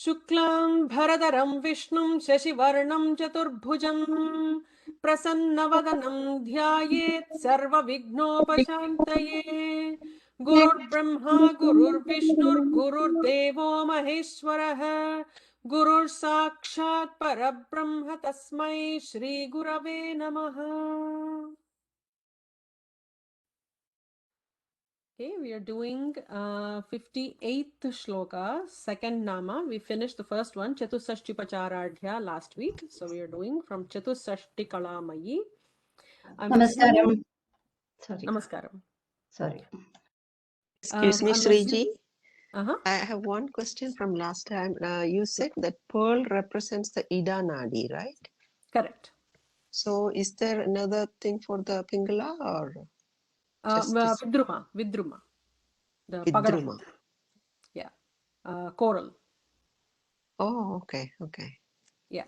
शुक्लां भरधरं विष्णुं शशिवर्णं चतुर्भुजं प्रसन्नवदनं ध्यायेत् सर्वविघ्नोपशान्तये गुरुर्ब्रह्मा गुरुर्विष्णुर्गुरुर्देवो महेश्वरः गुरुः साक्षात् परब्रह्म तस्मै श्रीगुरवे नमः. Okay, we are doing 58th shloka, second nama. We finished the first one, Chatusashti Pacharadhya, last week. So we are doing from Chatusashti Kalamayi. I'm Namaskaram. assuming... Sorry. Namaskaram. Sorry. Excuse me, I'm Sriji. Uh-huh. I have one question from last time. You said that pearl represents the Ida Nadi, right? Correct. So is there another thing for the Pingala or just this Vidruma. The Vidruma? Pagadam. Yeah. Coral. Oh, okay, okay. Yeah.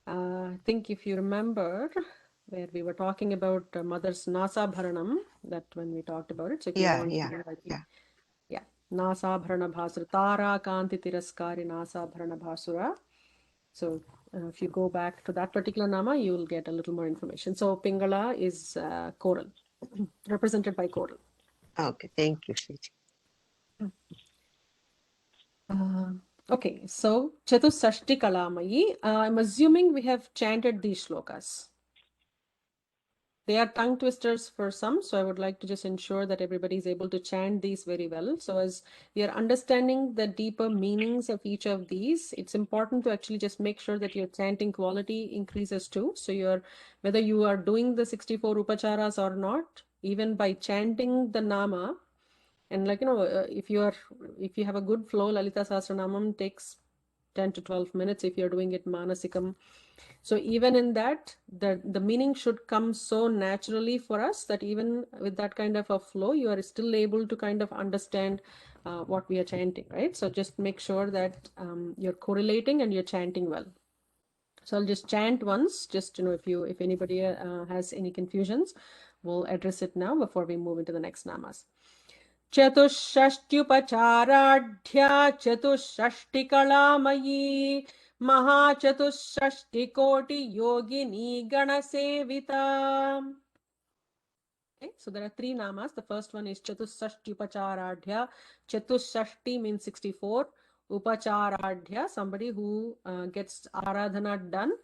I think if you remember where we were talking about mother's Nasa Bharanam, that when we talked about it. So if you want to know, I think, yeah. Nasa Bharana Bhasura, Tara Kanti Tiraskari Nasa Bharana Bhasura. So if you go back to that particular nama, you will get a little more information. So Pingala is coral, represented by coral. Okay, thank you, Sriji. Okay, so Chatusashti Kalamayi. I'm assuming we have chanted these shlokas. They are tongue twisters for some, so I would like to just ensure that everybody is able to chant these very well. So as we are understanding the deeper meanings of each of these, it's important to actually just make sure that your chanting quality increases too. So whether you are doing the 64 upacharas or not, even by chanting the nama, and if you have a good flow, Lalita Sahasranamam takes 10 to 12 minutes if you're doing it manasikam. So even in that, the meaning should come so naturally for us that even with that kind of a flow, you are still able to kind of understand what we are chanting, right? So just make sure that you're correlating and you're chanting well. So I'll just chant once, just if anybody has any confusions, we'll address it now before we move into the next namas. चतुष्षष्ट्युपचाराढ्या चतुष्षष्टिकलामयी महाचतुष्षष्टिकोटियोगिनी गणसेविता. Okay, so there are three namas. The first one is Chatusashti-upacharadhya. Chatushashti means 64. Upacharadhya, somebody who gets aradhana done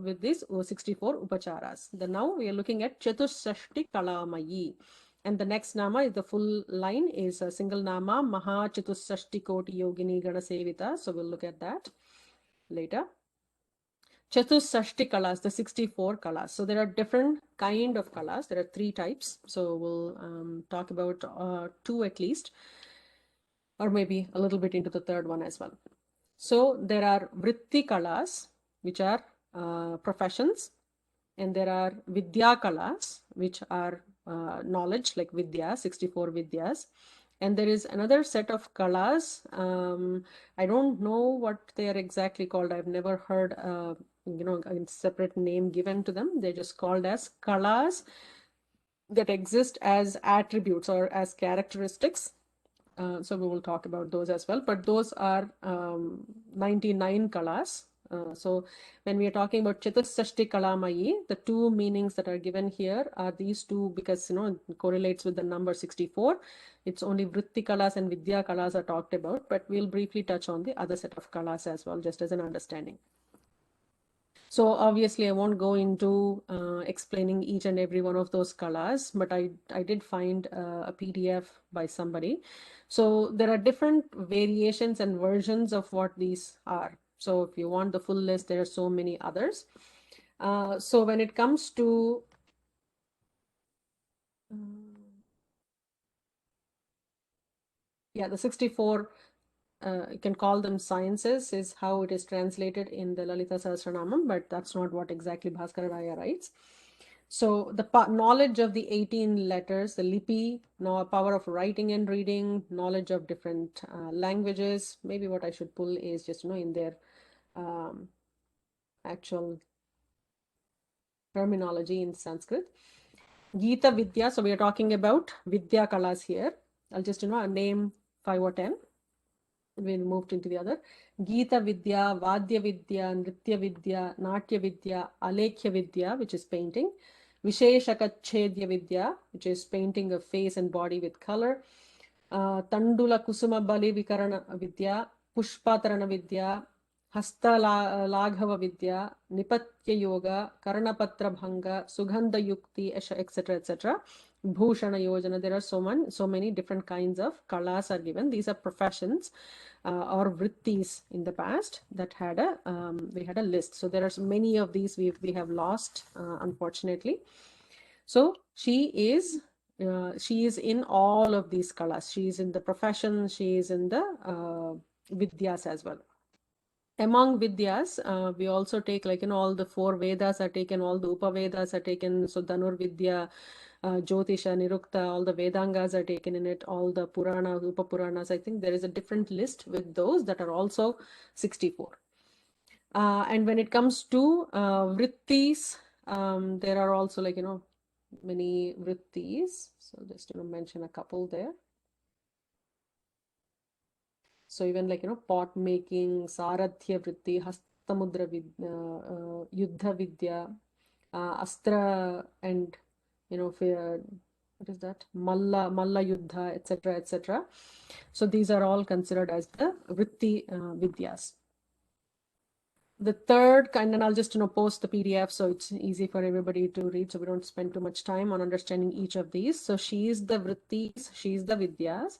with this 64 upacharas. Now we are looking at Chatushashti Kalamayi. And the next nama is the full line is a single nama, Maha Chatushashti Koti Yogini Gana Sevita. So we'll look at that later. Chatusashti kalas, the 64 kalas. So there are different kind of kalas. There are three types. So we'll talk about two at least, or maybe a little bit into the third one as well. So there are vritti kalas, which are professions, and there are vidya kalas, which are knowledge, like vidya, 64 vidyas. And there is another set of kalas. I don't know what they are exactly called. I've never heard a separate name given to them. They're just called as kalas that exist as attributes or as characteristics. So we will talk about those as well. But those are 99 kalas. So when we are talking about Chatusashti Kalamayi, the two meanings that are given here are these two, because it correlates with the number 64. It's only Vritti Kalas and Vidya Kalas are talked about, but we'll briefly touch on the other set of Kalas as well, just as an understanding. So obviously I won't go into explaining each and every one of those kalas, but I did find a PDF by somebody. So there are different variations and versions of what these are. So if you want the full list, there are so many others. So when it comes to the 64, you can call them sciences, is how it is translated in the Lalita Sahasranamam, but that's not what exactly Bhaskara Raya writes. So the knowledge of the 18 letters, the lipi, power of writing and reading, knowledge of different languages. Maybe what I should pull is just in their actual terminology in Sanskrit. Gita Vidya, so we are talking about Vidya Kalas here. I'll just, name 5 or 10. We moved into the other. Gita Vidya, Vadya Vidya, Nritya Vidya, Natya Vidya, Alekhya Vidya, which is painting. Visheshakachedya Vidya, which is painting of face and body with color. Tandula Kusuma Bali Vikarana Vidya, Pushpatarana Vidya, Hasta Laghava Vidya, Nipatya Yoga, Karanapatra Bhanga, Sugandha Yukti, etc. etc. Bhushana Yojana. There are so many different kinds of kalas are given. These are professions or vrittis in the past that had we had a list. So there are many of these we have lost, unfortunately. So she is in all of these kalas. She is in the profession. She is in the vidyas as well. Among vidyas, we also take all the 4 Vedas are taken, all the Upavedas are taken. So Dhanur Vidya, Jyotisha, Nirukta, all the Vedangas are taken in it, all the Puranas, Upapuranas. I think there is a different list with those that are also 64. And when it comes to vrittis, there are also many vrittis. So just mention a couple there. So even pot making, Saradhya vritti, Hastamudra Vidya, Yuddha Vidya, Astra, and what is that? Malla Yuddha, etc. etc. So these are all considered as the vritti vidyas. The third kind, and I'll just post the PDF so it's easy for everybody to read, so we don't spend too much time on understanding each of these. So she is the vrittis, she is the vidyas.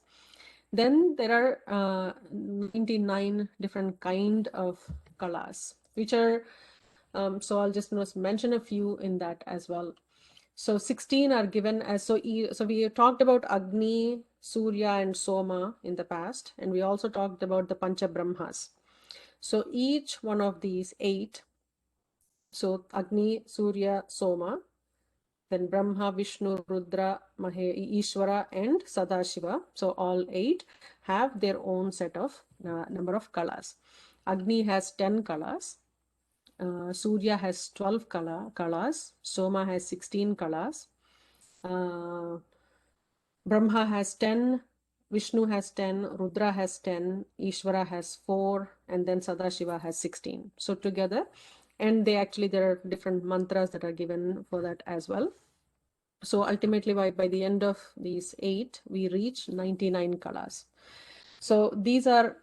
Then there are 99 different kind of kalas, which are so I'll just mention a few in that as well. So 16 are given as so we talked about Agni, Surya, and Soma in the past, and we also talked about the Pancha Brahmas. So each one of these 8, so Agni, Surya, Soma, then Brahma, Vishnu, Rudra, Ishvara, and Sadashiva. So all 8 have their own set of number of kalas. Agni has 10 kalas. Surya has 12 kalas. Soma has 16 kalas. Brahma has 10. Vishnu has 10, Rudra has 10, Ishvara has 4, and then Sadashiva has 16. So together, and there are different mantras that are given for that as well. So ultimately, by the end of these 8, we reach 99 kalas. So these are,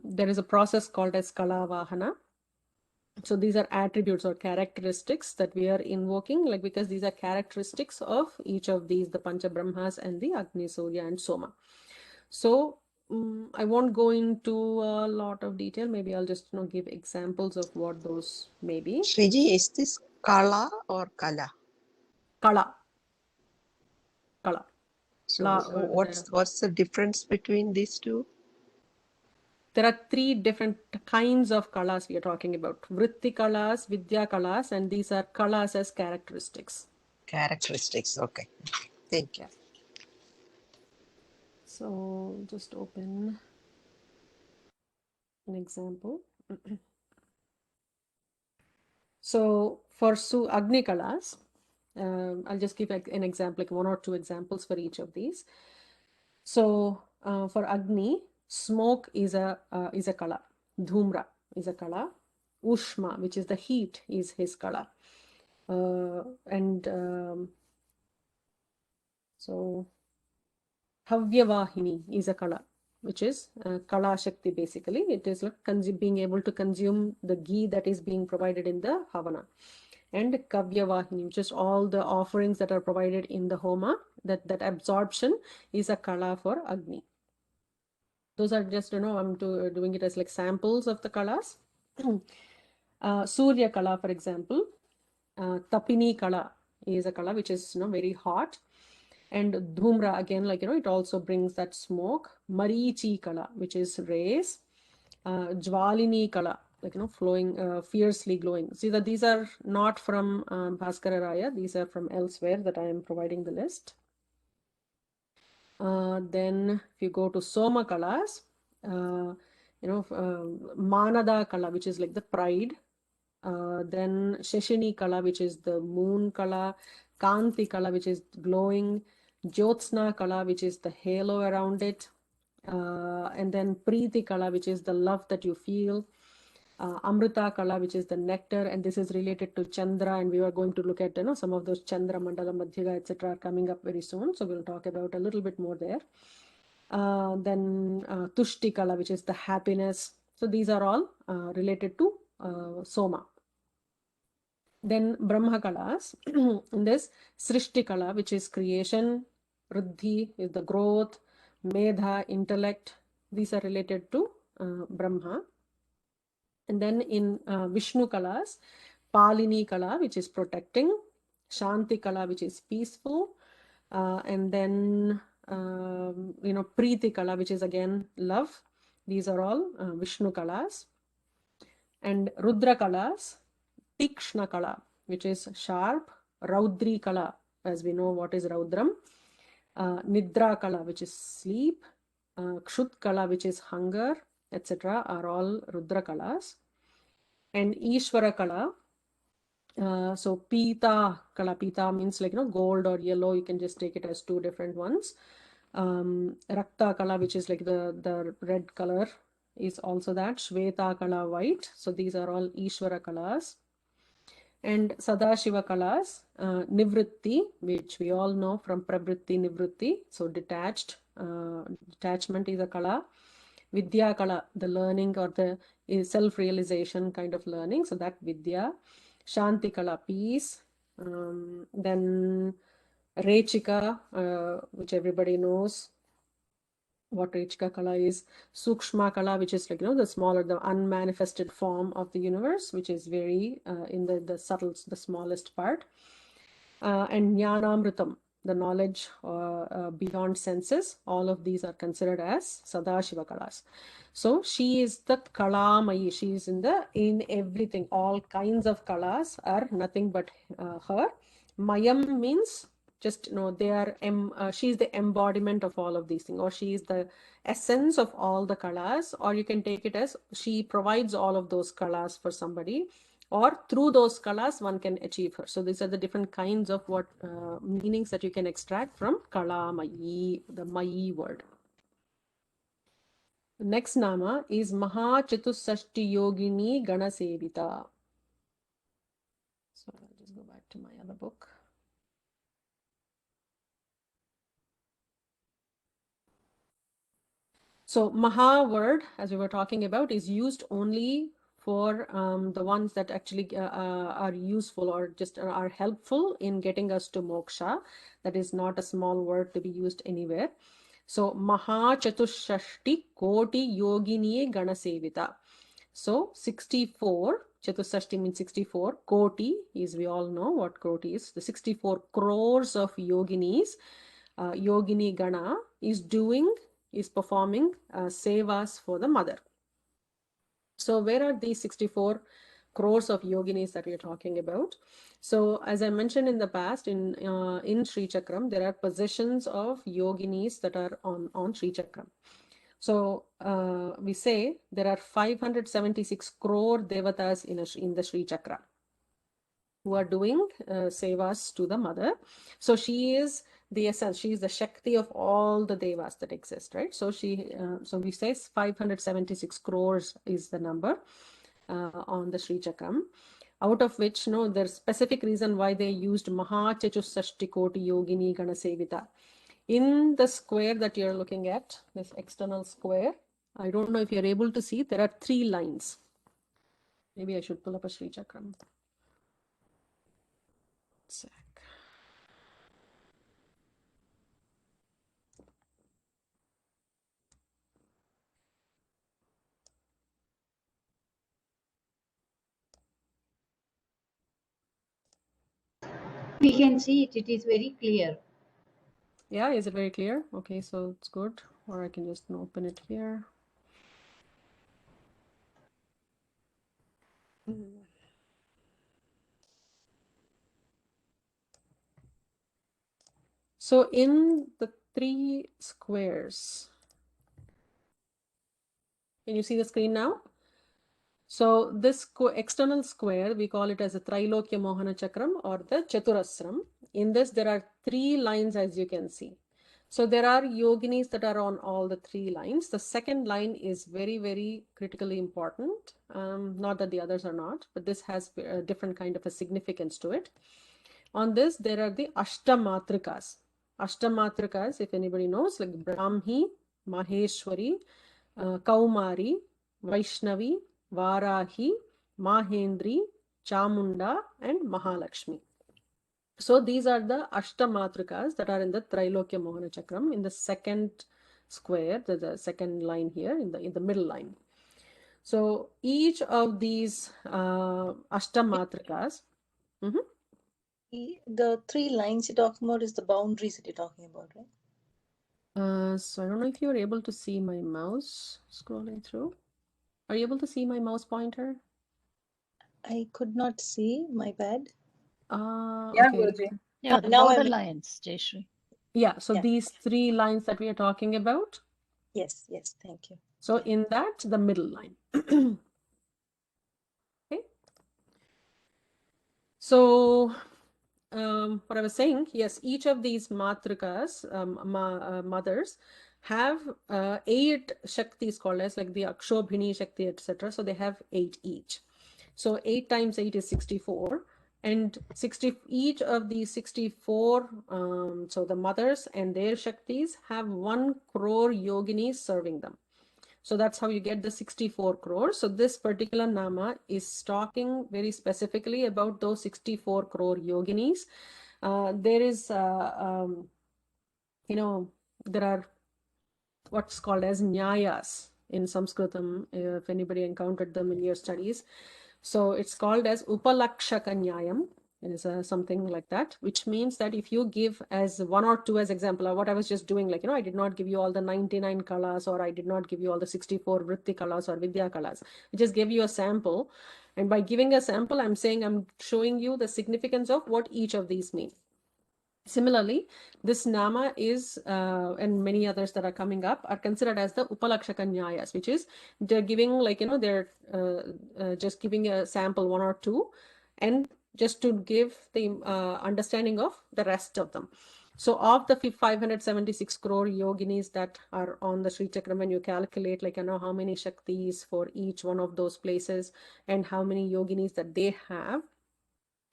there is a process called as Kala Vahana. So these are attributes or characteristics that we are invoking, because these are characteristics of each of these, the Pancha Brahmas and the Agni, Surya, and Soma. So I won't go into a lot of detail. Maybe I'll just give examples of what those may be. Shriji, is this Kala or Kala? Kala. So what's the difference between these two? There are 3 different kinds of kalas we are talking about. Vritti kalas, Vidya kalas, and these are kalas as characteristics. Characteristics, okay. Thank you. Yeah. So just open an example. So for Agni kalas, I'll just give an example, 1 or 2 examples for each of these. So for Agni, smoke is a kala. Dhumra is a kala. Ushma, which is the heat, is his kala. And so Havyavahini is a kala, which is Kala Shakti basically. It is like being able to consume the ghee that is being provided in the Havana. And Kavyavahini, which is all the offerings that are provided in the Homa, that absorption is a kala for Agni. Those are just, I'm doing it as samples of the kalas. Surya kala, for example, Tapini kala is a kala which is, very hot. And Dhumra, again, it also brings that smoke. Marichi kala, which is rays. Jwalini kala, flowing, fiercely glowing. See that these are not from Bhaskara Raya. These are from elsewhere that I am providing the list. Then if you go to Soma kalas, Manada kala, which is like the pride. Then Sheshini kala, which is the moon kala. Kanti Kala, which is glowing, Jyotsna Kala, which is the halo around it, and then Preeti Kala, which is the love that you feel, Amrita Kala, which is the nectar, and this is related to Chandra, and we are going to look at some of those Chandra, Mandala, Madhyaga, etc. are coming up very soon, so we'll talk about a little bit more there. Then Tushti Kala, which is the happiness. So these are all related to Soma. Then Brahma Kalas, in this Srishti Kala, which is creation, Ruddhi is the growth, Medha, intellect, these are related to Brahma. And then in Vishnu Kalas, Palini Kala, which is protecting, Shanti Kala, which is peaceful, and then Preeti Kala, which is again love. These are all Vishnu Kalas. And Rudra Kalas, Tikshna Kala, which is sharp, Raudri Kala, as we know what is Raudram, Nidra Kala, which is sleep, Kshut Kala, which is hunger, etc. are all Rudra Kalas. And Ishvara Kala, so Pita Kala, Pita means like gold or yellow, you can just take it as two different ones. Rakta Kala, which is like the red color, is also that. Shweta Kala, white. So these are all Ishvara Kalas. And Sadashiva Kalas, Nivritti, which we all know from Pravritti, Nivritti. So detached, detachment is a Kala. Vidya Kala, the learning or the self-realization kind of learning. So that Vidya. Shanti Kala, peace. Then Rechika, which everybody knows what Rechika Kala is. Sukshma Kala, which is like, the smaller, the unmanifested form of the universe, which is very in the subtle, the smallest part. And Jnanamritam, the knowledge beyond senses, all of these are considered as Sadashiva Kalas. So she is the Kalamayi, she is in everything, all kinds of Kalas are nothing but her. Mayam means just they are she is the embodiment of all of these things, or she is the essence of all the Kalas, or you can take it as she provides all of those Kalas for somebody, or through those Kalas one can achieve her. So these are the different kinds of what meanings that you can extract from Kalamayi, the Mayi word. The next nama is Maha Chatusashti Yogini Ganasevita. So I'll just go back to my other book. So Maha word, as we were talking about, is used only for the ones that actually are useful or just are helpful in getting us to moksha. That is not a small word to be used anywhere. So Maha Chatushashti Koti Yogini Ganasevita. So 64, Chatusashti means 64, Koti is, we all know what Koti is, the 64 crores of yoginis, Yogini Gana is performing sevas for the mother. So where are these 64 crores of yoginis that we are talking about? So as I mentioned in the past, in Sri Chakram, there are positions of yoginis that are on Sri Chakram. So we say there are 576 crore devatas in the Sri Chakra who are doing sevas to the mother. So she is the essence, she is the Shakti of all the devas that exist, right? So so we say 576 crores is the number on the Sri Chakram, out of which there's specific reason why they used Maha Chatusashti Koti Yogini Ganasevita. In the square that you're looking at, this external square, I don't know if you're able to see, there are 3 lines. Maybe I should pull up a Sri Chakram. Sec. We can see it. It is very clear. Yeah, is it very clear? Okay, so it's good. Or I can just open it here. So in the 3 squares, can you see the screen now? So this external square, we call it as a Trilokya Mohana Chakram or the Chaturasram. in this, there are 3 lines, as you can see. So there are yoginis that are on all the 3 lines. The second line is very, very critically important. Not that the others are not, but this has a different kind of a significance to it. On this, there are the Ashtamatrikas. Ashtamatrikas, if anybody knows, like Brahmi, Maheshwari, Kaumari, Vaishnavi, Varahi, Mahendri, Chamunda, and Mahalakshmi. So these are the Ashtamatrikas that are in the Trailokya Mohana Chakram in the second square, the second line here in the middle line. So each of these Ashtamatrikas. The 3 lines you're talking about is the boundaries that you're talking about, right? So I don't know if you're able to see my mouse scrolling through. Are you able to see my mouse pointer? I could not see, my bad. Yeah, okay. Guruji. Yeah, the now border I'm- lines, Jayashree. Yeah, so Yeah. these 3 lines that we are talking about. Yes, thank you. So in that, the middle line. Okay. So what I was saying, yes, each of these matrikas, mothers, have 8 Shaktis called as like the Akshobhini Shakti, etc. So they have 8 each. So 8 times 8 is 64. And each of these 64, so the mothers and their Shaktis have 1 crore yoginis serving them. So that's how you get the 64 crores. So this particular nama is talking very specifically about those 64 crore yoginis. There is, there are what's called as nyayas in Sanskritam, if anybody encountered them in your studies. So it's called as Upalakshaka Nyayam. It is something like that, which means that if you give as 1 or 2 as example, or what I was just doing, like, I did not give you all the 99 kalas, or I did not give you all the 64 vritti kalas or vidya kalas. I just gave you a sample. And by giving a sample, I'm saying I'm showing you the significance of what each of these mean. Similarly, this nama is, and many others that are coming up, are considered as the Upalakshaka Nyayas, which is they're giving, like, they're just giving a sample 1 or 2, and just to give the understanding of the rest of them. So of the 576 crore yoginis that are on the Sri Chakram, when you calculate, like, how many Shaktis for each one of those places, and how many yoginis that they have,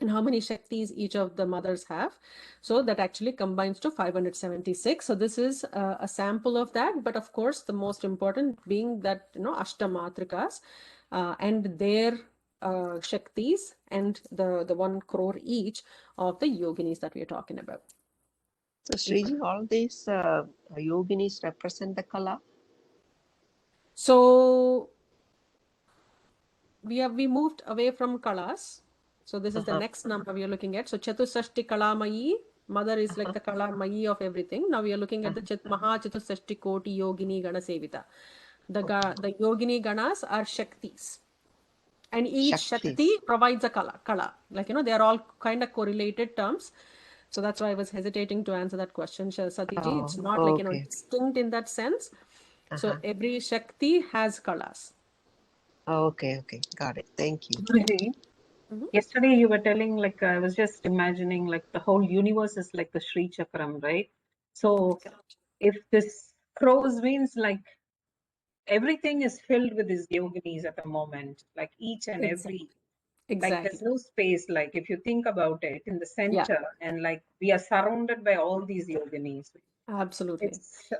and how many Shaktis each of the mothers have. So that actually combines to 576. So this is a sample of that. But of course, the most important being that, Ashtamatrikas and their Shaktis and the 1 crore each of the yoginis that we are talking about. So Sriji, all these yoginis represent the kala? So we moved away from kalas. So this is the next number we are looking at. So Chatusashti Kalamayi, mother is like the Kalamayi of everything. Now we are looking at the Maha Chatusashti Koti Yogini Gana Sevita. The Yogini Ganas are Shaktis. And each Shakti provides a kala. Like, they are all kind of correlated terms. So that's why I was hesitating to answer that question, Satiji. It's not like, distinct in that sense. So every Shakti has kalas. Okay, got it. Thank you. Guruji, yesterday you were telling, like, I was just imagining, like, the whole universe is like the Sri Chakram, right? So if this crows means, like, everything is filled with these yoginis at the moment, like each and every, like, there's no space, like, if you think about it, in the center, and like we are surrounded by all these yoginis. Absolutely. It's,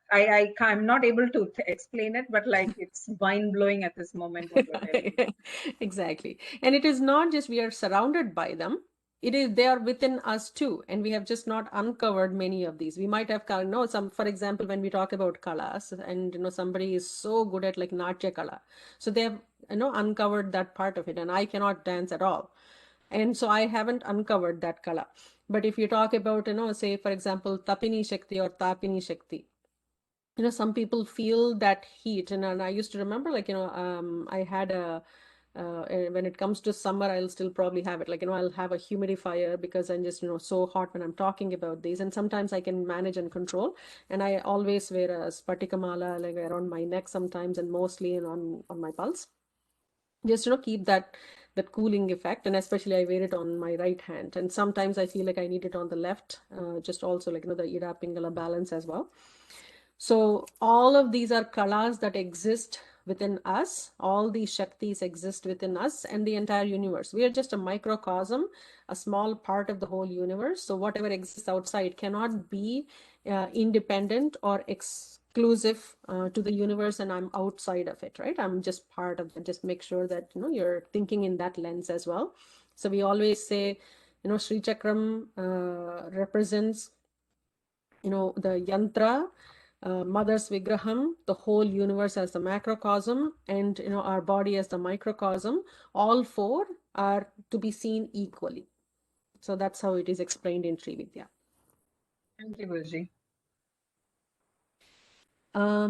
I'm not able to explain it, but like it's mind blowing at this moment. What you're telling. Exactly. And it is not just we are surrounded by them. It is they are within us too, and we have just not uncovered many of these. We might have some, for example, when we talk about kalas, and somebody is so good at like Natya Kala, so they have uncovered that part of it, and I cannot dance at all, and so I haven't uncovered that kala. But if you talk about say for example Tapini Shakti or Tapini Shakti, some people feel that heat, and I used to remember, like, I had when it comes to summer, I'll still probably have it, like, I'll have a humidifier because I'm just so hot when I'm talking about these, and sometimes I can manage and control, and I always wear a Spatika Mala, like, around my neck sometimes, and mostly on my pulse, just keep that that cooling effect, and especially I wear it on my right hand, and sometimes I feel like I need it on the left, just also like, you know, the Ida Pingala balance as well. So all of these are kalas that exist within us. All these Shaktis exist within us and the entire universe. We are just a microcosm, a small part of the whole universe. So whatever exists outside cannot be independent or exclusive to the universe, and I'm outside of it, right? I'm just part of it. Just make sure that, you know, you're thinking in that lens as well. So we always say, you know, Sri Chakram represents, you know, the yantra, mother's vigraham, the whole universe as the macrocosm, and, you know, our body as the microcosm. All four are to be seen equally. So that's how it is explained in Sri Vidya. Thank you, Guruji.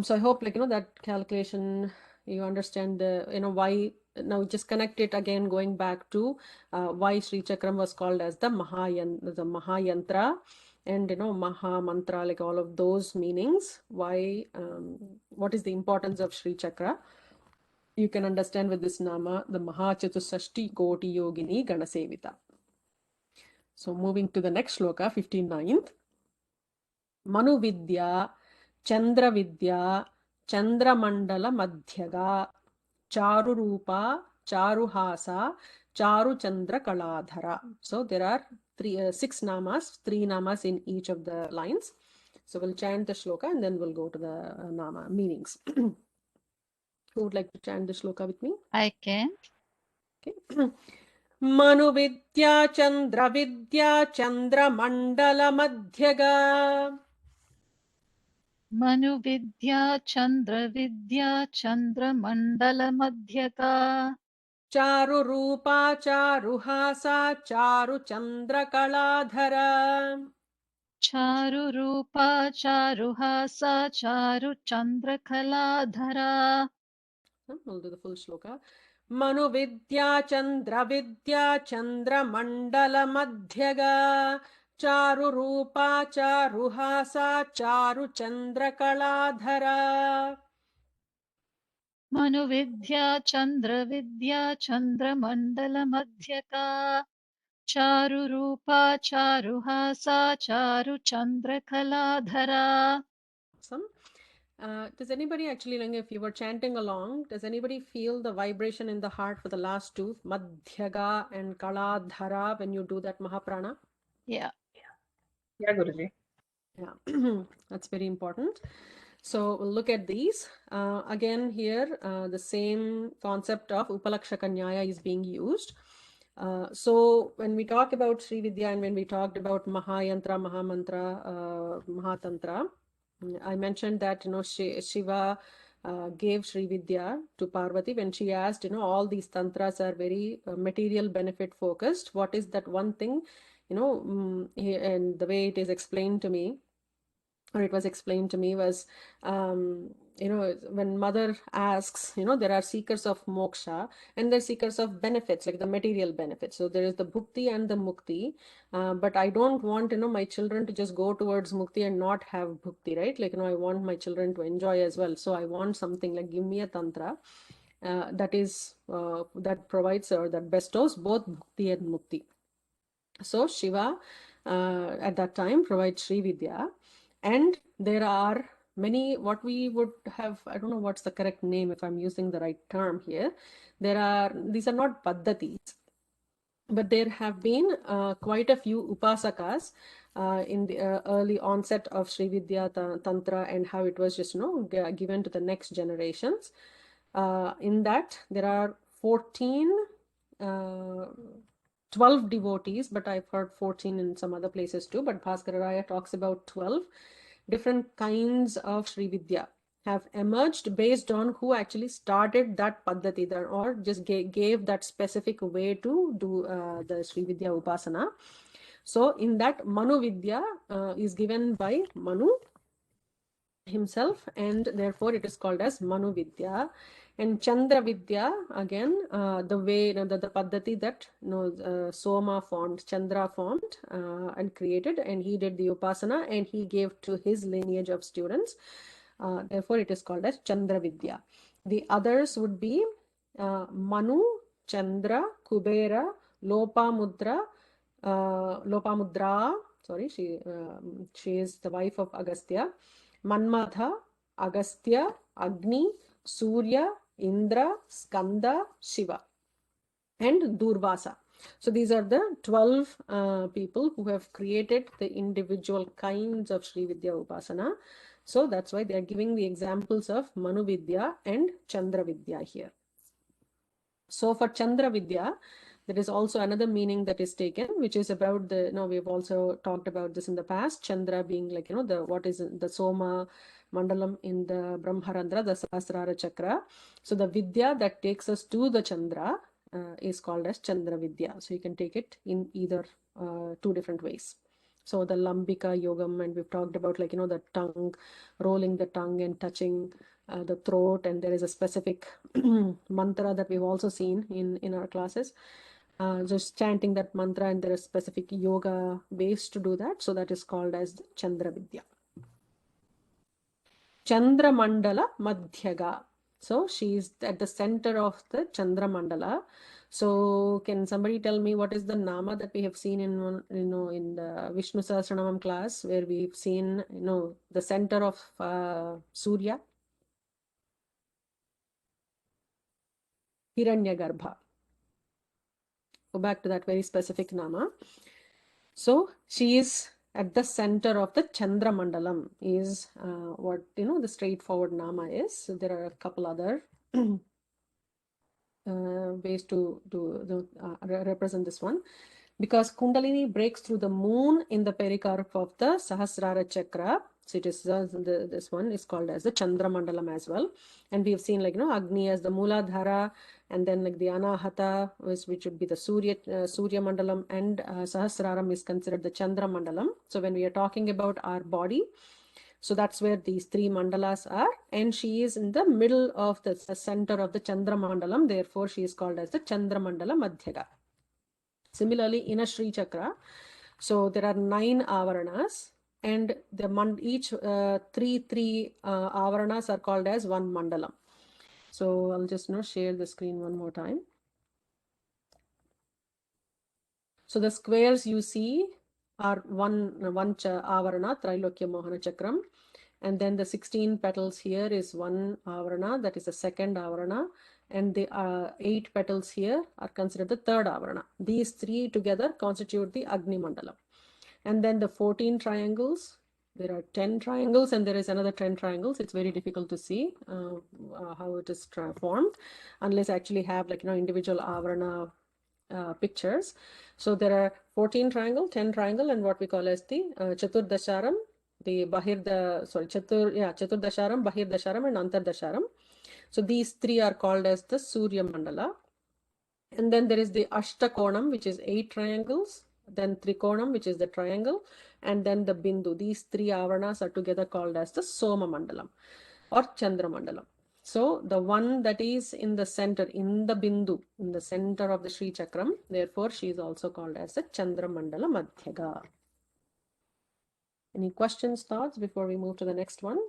So I hope, like, you know, that calculation, you understand the, you know, why. Now just connect it again, going back to why Sri Chakram was called as the Mahayantra, and, you know, Maha Mantra, like all of those meanings. Why, what is the importance of Sri Chakra? You can understand with this nama, the Maha Chatusashti Koti Yogini Ganasevita. So moving to the next shloka, 59th. Manu Vidya, Chandra Vidya, Chandra Mandala Madhyaga, Charu Rupa, Charu Hasa, Charu Chandra Kaladhara. So there are six namas, three namas in each of the lines. So we'll chant the shloka and then we'll go to the nama meanings. Who would like to chant the shloka with me? I can. Okay. Manu Vidya, Chandra Vidya, Chandra Mandala Madhyaga. Manu Vidya, Chandra Vidya, Chandra Mandala Madhyaka. Charu Rupa, Charu Hasa, Charu Chandra Kaladhara. Charu Rupa, Charu Hasa, Charu Chandra Kaladhara. We'll do the full shloka. Manu Vidya, Chandra Vidya, Chandra Mandala Madhyaga. Charu Rupa, Charu Hasa, Charu Chandra Kaladhara. Manu Vidya, Chandra Vidya, Chandra Mandala Madhyaka. Charu Rupa, Charu Hasa, Charu Chandra Kaladhara. Awesome. Does anybody actually, like, if you were chanting along, does anybody feel the vibration in the heart for the last two, Madhyaga and Kaladhara, when you do that Mahaprana? Yeah. Yeah, Guruji. Yeah, that's very important. So we'll look at these. Again, here, the same concept of Upalakshaka Nyaya is being used. So when we talk about Sri Vidya and when we talked about Mahayantra, Mahamantra, Mahatantra, I mentioned that, you know, Shiva gave Sri Vidya to Parvati when she asked, you know, all these tantras are very material benefit focused. What is that one thing, you know, and the way it is explained to me, or it was explained to me, was, you know, when mother asks, you know, there are seekers of moksha and there are seekers of benefits, like the material benefits. So there is the bhukti and the mukti, but I don't want, you know, my children to just go towards mukti and not have bhukti, right? Like, you know, I want my children to enjoy as well. So I want something like, give me a tantra that is that provides or that bestows both bhukti and mukti. So Shiva at that time provides Sri Vidya, and there are many, what we would have, I don't know what's the correct name if I'm using the right term here. These are not paddhatis, but there have been quite a few upasakas in the early onset of Sri Vidya Tantra, and how it was just, you know, given to the next generations. In that, there are 12 devotees, but I've heard 14 in some other places too. But Bhaskararaya talks about 12 different kinds of Sri Vidya have emerged based on who actually started that paddhati, or just gave that specific way to do the Sri Vidya Upasana. So in that, Manu Vidya is given by Manu himself, and therefore it is called as Manu Vidya. And Chandra Vidya, again, the way, you know, the paddhati that, you know, Soma formed, Chandra formed and created, and he did the Upasana and he gave to his lineage of students. Therefore, it is called as Chandra Vidya. The others would be Manu, Chandra, Kubera, Lopamudra, sorry, she is the wife of Agastya, Manmatha, Agastya, Agni, Surya, Indra, Skanda, Shiva, and Durvasa. So these are the 12 people who have created the individual kinds of Sri Vidya Upasana. So that's why they are giving the examples of Manu Vidya and Chandra Vidya here. So for Chandra Vidya, there is also another meaning that is taken, which is about the, we've also talked about this in the past, Chandra being like, what is the Soma Mandalam in the Brahmarandra, the Sahasrara Chakra. So the Vidya that takes us to the Chandra is called as Chandra Vidya. So you can take it in either two different ways. So the Lambika Yogam, and we've talked about like, the tongue, rolling the tongue and touching the throat, and there is a specific mantra that we've also seen in our classes. Just chanting that mantra, and there is specific yoga ways to do that. So that is called as Chandra Vidya. Chandra Mandala Madhyaga. So she is at the center of the Chandra Mandala. So can somebody tell me what is the nama that we have seen in in the Vishnu Sahasranamam class, where we've seen the center of Surya? Hiranyagarbha. Go back to that very specific nama. So she is at the center of the Chandra Mandalam is what the straightforward nama is. So there are a couple other ways to represent this one, because Kundalini breaks through the moon in the pericarp of the Sahasrara Chakra. So it is this one is called as the Chandra Mandalam as well. And we have seen like Agni as the Mooladhara, and then like the Anahata, which would be the Surya Mandalam, and Sahasraram is considered the Chandra Mandalam. So when we are talking about our body, so that's where these three mandalas are, and she is in the middle of the center of the Chandra Mandalam. Therefore, she is called as the Chandra Mandala Madhyaga. Similarly, in a Sri Chakra, so there are 9 avaranas, and each three avaranas are called as one mandalam. So I'll just share the screen one more time. So the squares you see are one avarana, Trailokya Mohana Chakram, and then the 16 petals here is one avarana, that is the second avarana, and the 8 petals here are considered the third avarana. These 3 together constitute the Agni Mandalam. And then the 14 triangles, there are 10 triangles, and there is another 10 triangles. It's very difficult to see how it is formed unless I actually have like individual avarana pictures. So there are 14 triangle, 10 triangle, and what we call as the Chaturdasharam, the Chaturdasharam, Bahirdasharam, and Antardasharam. So these 3 are called as the Surya Mandala. And then there is the Ashtakonam, which is 8 triangles, then Trikonam, which is the triangle, and then the Bindu. These 3 avaranas are together called as the Soma Mandalam or Chandra Mandalam. So the one that is in the center, in the Bindu, in the center of the Sri Chakram, therefore she is also called as the Chandra Mandala Madhyaga. Any questions, thoughts before we move to the next one?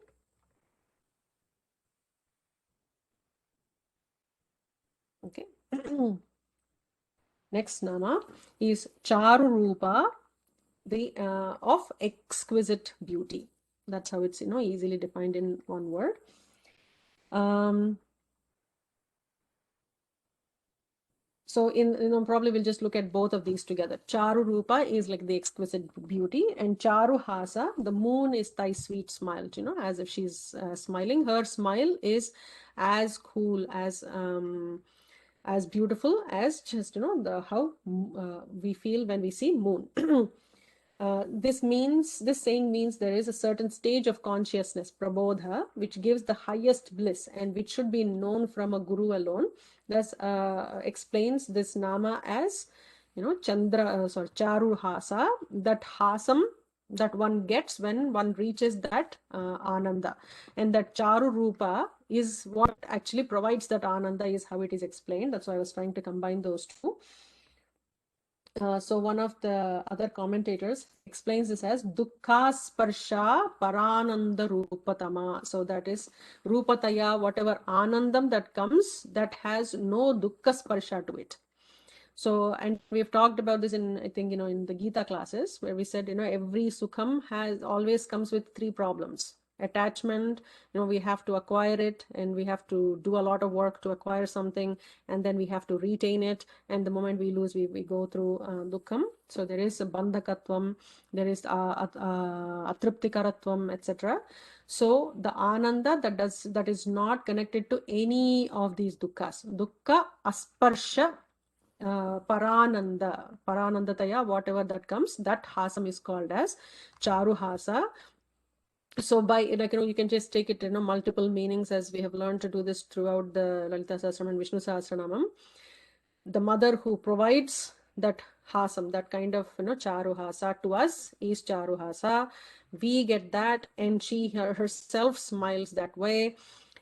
Okay. Next nama is Charurupa, the of exquisite beauty. That's how it's easily defined in one word. So probably we'll just look at both of these together. Charu Rupa is like the exquisite beauty, and Charu Hasa, the moon is thy sweet smile, as if she's smiling. Her smile is as cool, as beautiful as just how we feel when we see moon. This saying means there is a certain stage of consciousness, prabodha, which gives the highest bliss and which should be known from a guru alone. Thus explains this nama as Charu Hasa, that hasam that one gets when one reaches that ananda, and that Charu Rupa is what actually provides that ananda, is how it is explained. That's why I was trying to combine those two. So one of the other commentators explains this as dukkha sparsha parananda rupatama. So that is rupataya, whatever anandam that comes, that has no dukkha sparsha to it. So, and we've talked about this in, I think, in the Gita classes, where we said, every sukham always comes with three problems. Attachment, we have to acquire it, and we have to do a lot of work to acquire something, and then we have to retain it. And the moment we lose, we go through dukkham. So there is a bandhakatvam, there is atriptikaratvam, etc. So the ananda that is not connected to any of these dukkha asparsha paranandataya, whatever that comes, that hasam is called as charuhasa. So by, you can just take it, multiple meanings, as we have learned to do this throughout the Lalita Sahasranam and Vishnu Sahasranamam. The mother who provides that hasam, that kind of, charuhasa to us is charuhasa. We get that, and she herself smiles that way.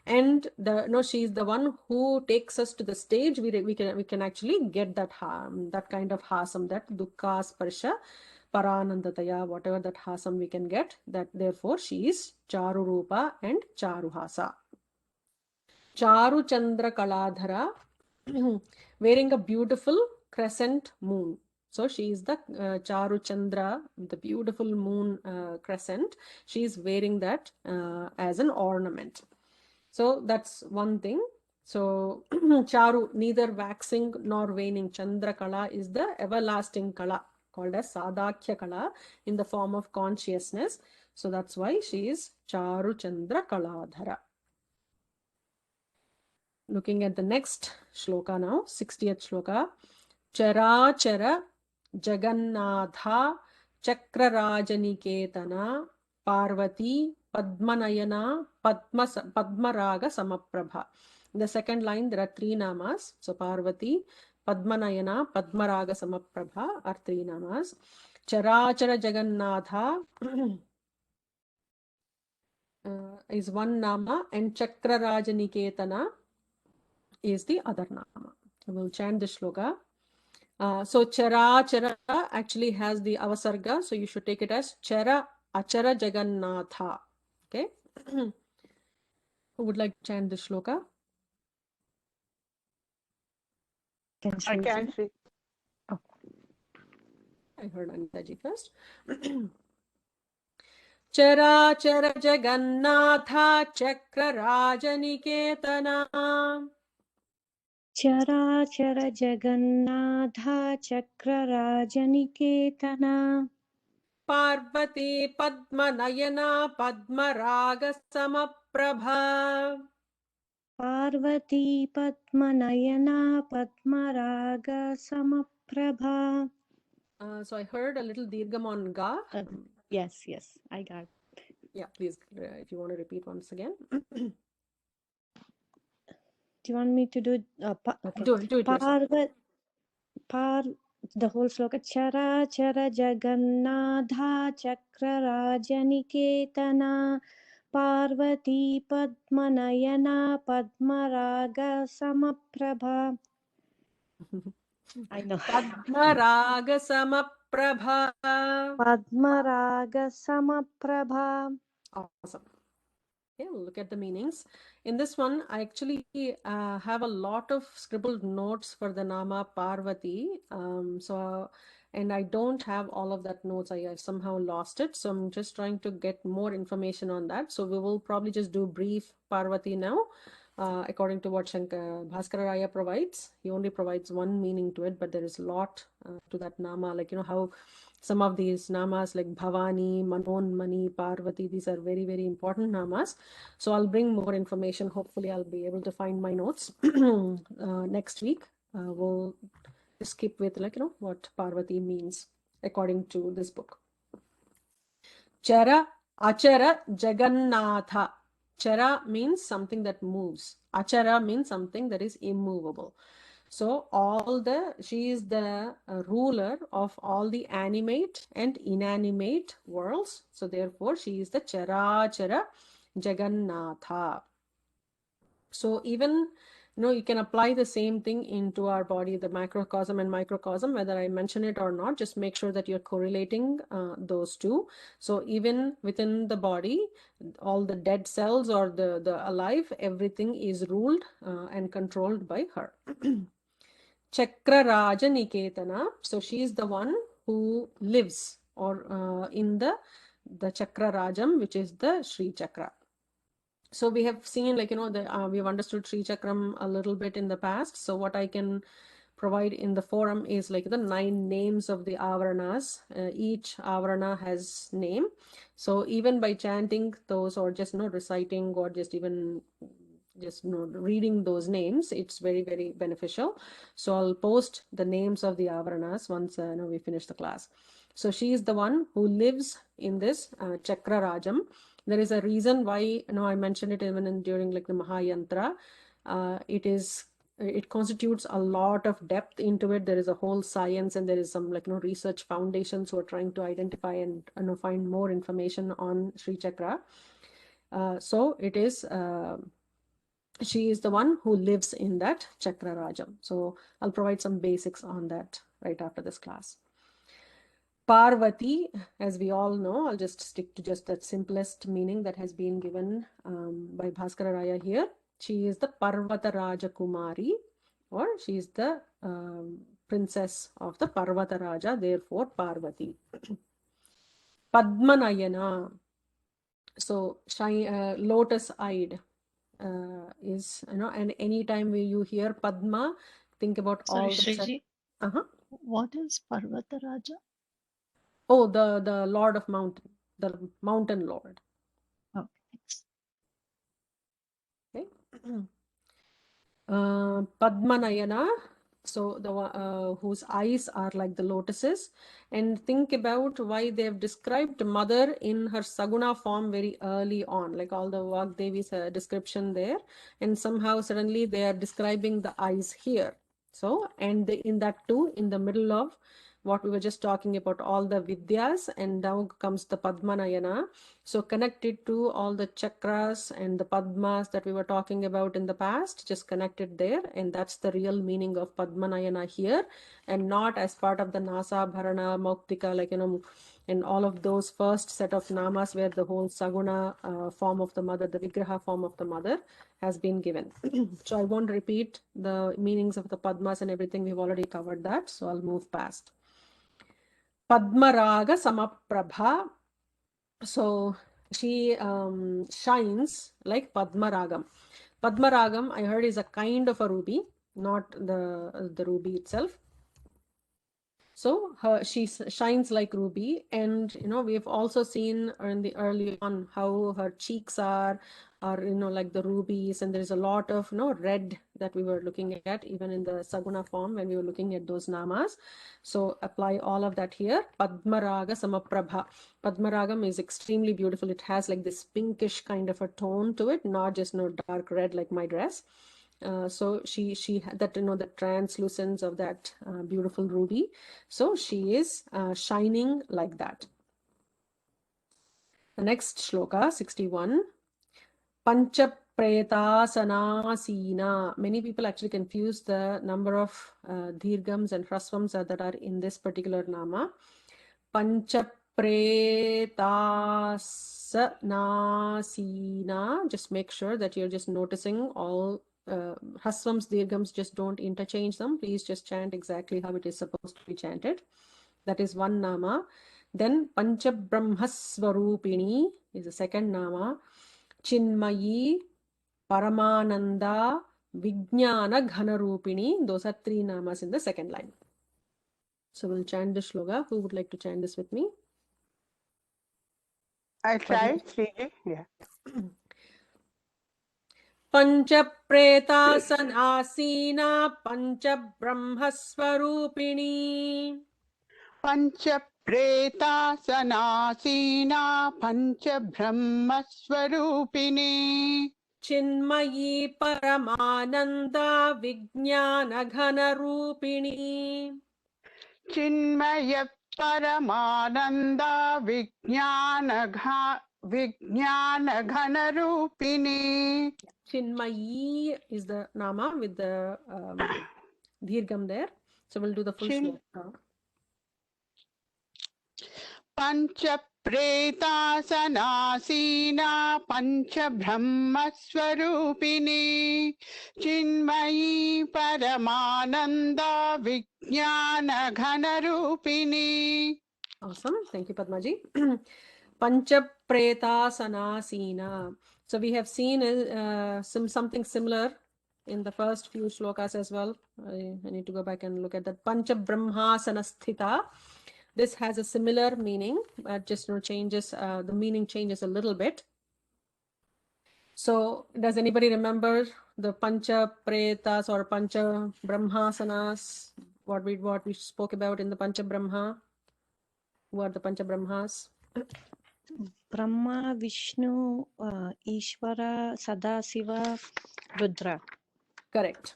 And she is the one who takes us to the stage we can actually get that kind of hasam, that dukkha sparsha paranandataya, whatever that hasam we can get, that therefore she is charu rupa and charuhasa. Charu chandra kaladhara, wearing a beautiful crescent moon. So she is the charu chandra, the beautiful moon crescent. She is wearing that as an ornament. So that's one thing. So charu, neither waxing nor waning. Chandra kala is the everlasting kala, called as sadakya kala, in the form of consciousness. So that's why she is charu chandra kaladhara. Looking at the next shloka now, 60th shloka. Chara chara jagannatha chakrarajaniketana Parvati Padmanayana Padmaraga Samaprabha. In the second line, there are three namas. So Parvati, Padmanayana, Padmaraga Samaprabha are three namas. Charachara Jagannatha is one nama, and Chakrarajaniketana is the other nama. So we'll chant the shloka. So Chara Chara actually has the avasarga, so you should take it as Chara Achara Jagannatha. Okay. Who would like to chant the shloka? I can see. Oh. I heard Anitaji first. Chara Chara Jagannatha Chakra Rajaniketana चराचर Jagannatha चक्रराजनिकेतना Parvati Padmanayana Padmaraga Samaprabha. Parvati पद्मनयना पद्मराग समप्रभा. So I heard a little dirgham on ga. Yes, I got it. Yeah, please, if you want to repeat once again. Do you want me to do okay. Do it yourself. The whole sloka. Chara chara jagannatha chakrarajaniketana Parvati Padmanayana Padmaraga Samaprabha. I know. Padmaraga Samaprabha. Padmaraga Samaprabha. Awesome. Okay, we'll look at the meanings. In this one, I actually have a lot of scribbled notes for the Nama Parvati. And I don't have all of that notes. I somehow lost it. So I'm just trying to get more information on that. So we will probably just do brief Parvati now. According to what Bhaskara Raya provides. He only provides one meaning to it, but there is a lot to that Nama. Like, how some of these namas like Bhavani, Manonmani, Parvati, these are very, very important namas. So I'll bring more information. Hopefully I'll be able to find my notes next week. We'll skip with what Parvati means according to this book. Chara, Achara, Jagannatha. Chara means something that moves. Achara means something that is immovable. So she is the ruler of all the animate and inanimate worlds. So therefore she is the Chara Chara Jagannatha. So even you can apply the same thing into our body, the macrocosm and microcosm, whether I mention it or not. Just make sure that you're correlating those two. So even within the body, all the dead cells or the alive, everything is ruled and controlled by her. Chakra Raja Niketana. So she is the one who lives or in the Chakra Rajam, which is the Sri Chakra. So we have seen, like, we've understood Sri Chakram a little bit in the past. So what I can provide in the forum is like the 9 names of the avaranas. Each avarana has name. So even by chanting those or just reciting or just even reading those names, it's very, very beneficial. So I'll post the names of the avaranas once we finish the class. So she is the one who lives in this Chakra Rajam. There is a reason why I mentioned it even during like the Mahayantra. It constitutes a lot of depth into it. There is a whole science and there is some research foundations who are trying to identify and find more information on Sri Chakra. So it is she is the one who lives in that Chakra Rajam. So I'll provide some basics on that right after this class. Parvati, as we all know, I'll just stick to just that simplest meaning that has been given by Bhaskara Raya here. She is the Parvata Raja Kumari, or she is the princess of the Parvata Raja, therefore Parvati. Padmanayana, so lotus-eyed is, and anytime you hear Padma, think about Sorry, all the... Shriji. What is Parvata Raja? Oh, the Lord of Mountain, the Mountain Lord. Okay, thanks. Okay. Padmanayana, so the whose eyes are like the lotuses, and think about why they have described mother in her Saguna form very early on, like all the Vagdevi's description there, and somehow suddenly they are describing the eyes here. So, and in that too, in the middle of what we were just talking about, all the Vidyas, and now comes the Padmanayana. So connected to all the chakras and the Padmas that we were talking about in the past, just connected there. And that's the real meaning of Padmanayana here, and not as part of the Nasa, Bharana, Mauktika, and all of those first set of namas where the whole Saguna form of the mother, the Vigraha form of the mother has been given. So I won't repeat the meanings of the Padmas and everything. We've already covered that. So I'll move past. Padmaraga Samaprabha. So she shines like Padmaragam. Padmaragam, I heard, is a kind of a ruby, not the ruby itself. So she shines like ruby, and we've also seen in the early on how her cheeks are like the rubies, and there's a lot of red that we were looking at even in the Saguna form when we were looking at those namas. So apply all of that here. Padmaraga Samaprabha. Padmaragam is extremely beautiful. It has like this pinkish kind of a tone to it, not just dark red like my dress. So she had that the translucence of that beautiful ruby. So she is shining like that. The next shloka 61. Pancha Pretasanasina. Many people actually confuse the number of dirghams and hrasvams that are in this particular nama. Pancha Pretasanasina. Just make sure that you're just noticing all hrasvams, dirghams, just don't interchange them. Please just chant exactly how it is supposed to be chanted. That is one nama. Then Pancha Brahmasvarupini is the second nama. Chinmayi, Paramananda, Vijnana Ghanarupini. Those are 3 namas in the second line. So we'll chant the shloka. Who would like to chant this with me? I'll try, Sriji. Yeah. Pancha Pretasanasina, Pancha Brahmasvarupini. Pancha Pretasanasina, Pancha Brahmasvarupini. Chinmayi Paramananda, Vijnana Ghanarupini. Chinmaya Paramananda, Vijnana Ghanarupini. Chinmayi is the nama with the Dirgham there. So we'll do the full Chin- shloka. पञ्चप्रेतासनासीना पञ्चब्रह्मस्वरूपिणी Chinmayi परमानन्दा विज्ञानघनरूपिणी. Awesome. Thank you, Padmaji. Panchapretasana. So we have seen something similar in the first few shlokas as well. I need to go back and look at that. Panchabrahmasana sthita. This has a similar meaning, but just changes, the meaning changes a little bit. So does anybody remember the Pancha Pretas or Pancha Brahmasanas? What we spoke about in the Pancha Brahma? Who are the Pancha Brahmas? Brahma, Vishnu, Ishvara, Sadasiva, Rudra. Correct.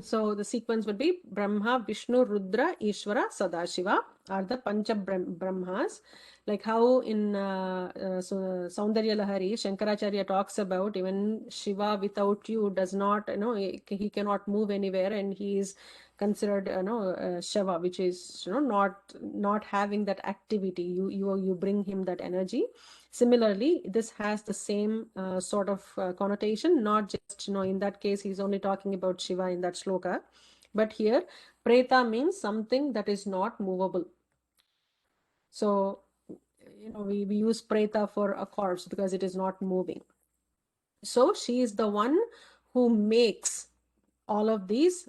So the sequence would be Brahma, Vishnu, Rudra, Ishvara, Sadashiva are the Pancha Brahmas. Like how in Saundarya Lahari, Shankaracharya talks about even Shiva without you does not, he cannot move anywhere, and he is considered, Shiva, which is, not having that activity. You bring him that energy. Similarly, this has the same sort of connotation, not just, in that case, he's only talking about Shiva in that shloka. But here, Preta means something that is not movable. So, we use Preta for a corpse because it is not moving. So, she is the one who makes all of these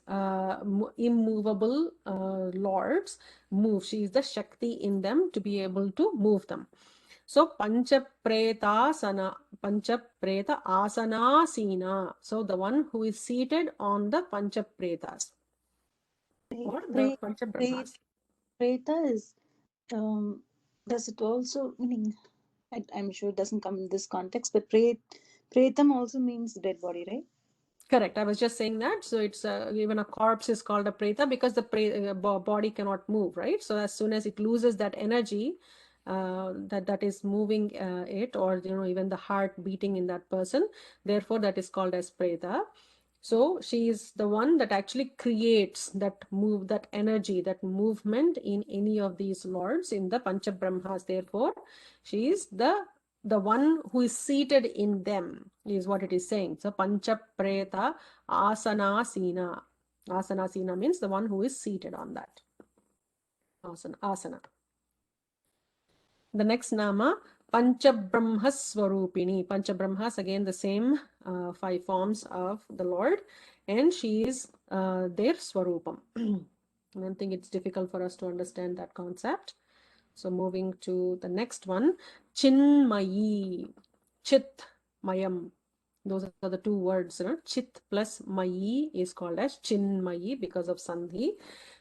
immovable lords move. She is the Shakti in them to be able to move them. So Panchapretasana, Panchapreta Asanasina. So the one who is seated on the Panchapretas. Or the Panchabrahmas. Preta is, does it also meaning? I'm sure it doesn't come in this context, but Pretam also means dead body, right? Correct. I was just saying that. So it's even a corpse is called a Preta because the body cannot move, right? So as soon as it loses that energy, that is moving it, or even the heart beating in that person, therefore that is called as Preta. So she is the one that actually creates that energy, that movement in any of these lords in the Panchabrahmas. Therefore she is the one who is seated in them, is what it is saying. So Panchapreta Asanasina. Asanasina means the one who is seated on that asana. The next nama, Panchabrahmaswarupini. Panchabrahmas, again the same 5 forms of the Lord, and she is their Swarupam. I don't think it's difficult for us to understand that concept. So moving to the next one, Chinmayi, Chit Mayam. Those are the 2 words. Chit plus Mayi is called as Chinmayi because of Sandhi.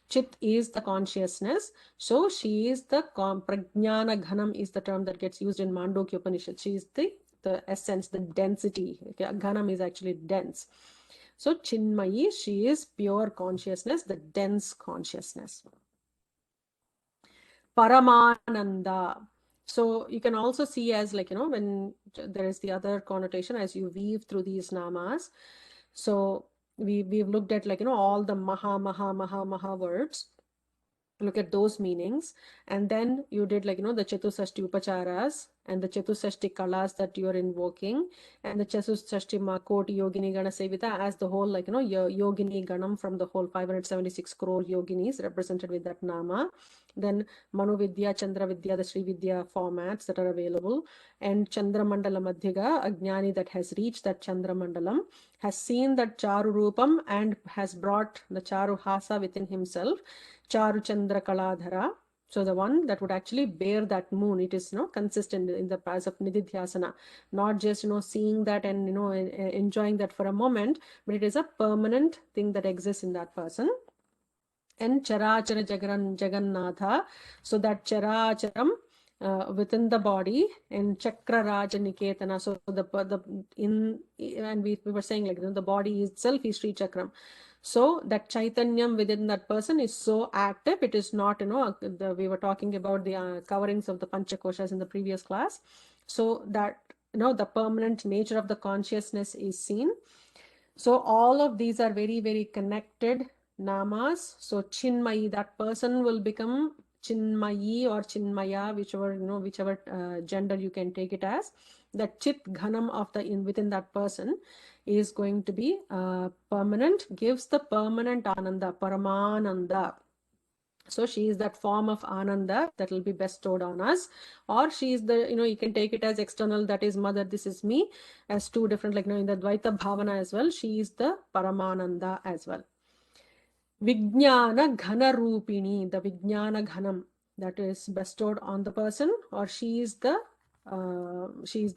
Chit is the consciousness. So she is the Prajnana Ghanam is the term that gets used in Mandukya Upanishad. She is the essence, the density. Okay? Ghanam is actually dense. So Chinmayi, she is pure consciousness, the dense consciousness. Paramananda. So you can also see as when there is the other connotation as you weave through these namas. So we've looked at all the maha words. Look at those meanings, and then you did the Chatusashti Upacharas and the Chatusashti Kalas that you are invoking, and the Chatusashti Makoti Yogini Gana Sevita as the whole Yogini Ganam from the whole 576 crore yoginis represented with that nama. Then Manu Vidya, Chandra Vidya, the Sri Vidya formats that are available, and Chandra Mandala Madhyaga, a Jnani that has reached that Chandra Mandalam, has seen that Charu Rupam and has brought the Charu Hasa within himself. Charu Chandra Kaladhara. So the one that would actually bear that moon, it is consistent in the price of Nididhyasana, not just seeing that and enjoying that for a moment, but it is a permanent thing that exists in that person. And Charachara Jagannatha, so that Characharam within the body, and Chakra Raja Niketana. So and we were saying the body itself is Sri Chakram. So that Chaitanyam within that person is so active. It is not, we were talking about the coverings of the Panchakoshas in the previous class. So that the permanent nature of the consciousness is seen. So all of these are very, very connected namas. So Chinmayi, that person will become Chinmayi or Chinmaya, whichever gender you can take it as. The Chit Ghanam of the within that person is going to be permanent, gives the permanent Ananda, Paramananda. So she is that form of Ananda that will be bestowed on us, or she is the, you can take it as external, that is mother, this is me, as two different, like in the Dvaita Bhavana as well, she is the Paramananda as well. Vijnana Ghana Rupini, the Vijnana Ghanam that is bestowed on the person, or she is the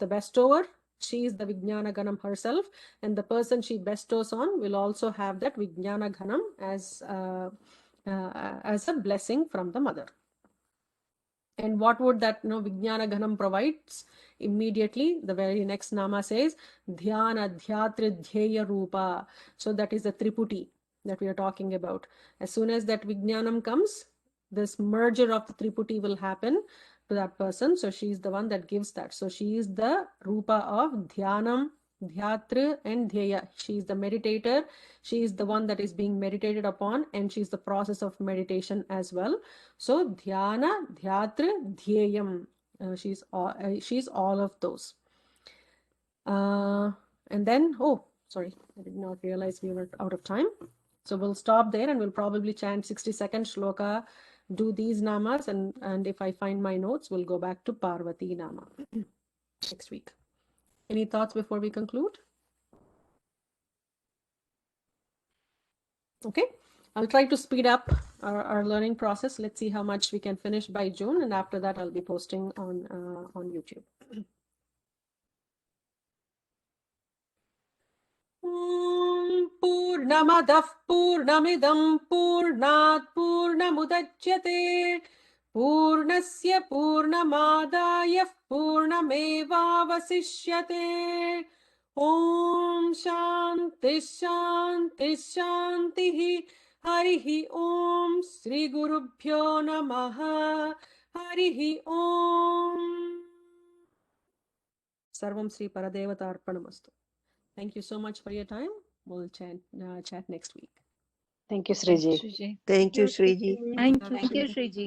bestower, she is the Vijnana Ghanam herself, and the person she bestows on will also have that Vijnana Ghanam as a blessing from the mother. And what would that Vijnana Ghanam provides? Immediately, the very next nama says, Dhyana Dhyatri Dhyeya Rupa. So that is the Triputi that we are talking about. As soon as that Vijnanam comes, this merger of the Triputi will happen to that person. So she is the one that gives that. So she is the Rupa of Dhyanam, Dhyatri and Dhyeya. She is the meditator. She is the one that is being meditated upon, and she is the process of meditation as well. So Dhyana, Dhyatri, Dhyeyam. She's all of those. And then, sorry, I did not realize we were out of time. So we'll stop there and we'll probably chant 60-second shloka, do these namas, and if I find my notes, we'll go back to Parvati Nama next week. Any thoughts before we conclude? Okay, I'll try to speed up our learning process. Let's see how much we can finish by June, and after that I'll be posting on YouTube. Purnamadah Purnamidam Purnat Purnamudachyate Purnasya Purnamadaya Purnamevavasishyate. Om Shanti Shanti Shanti Harihi Om Sri Gurubhyo Namaha Harihi Om. Sarvam Sri Paradevata Arpanamastu. Thank you so much for your time. We'll chat next week. Thank you, Sriji. Sriji. Thank you, Sriji. Thank you, Thank you, Sriji.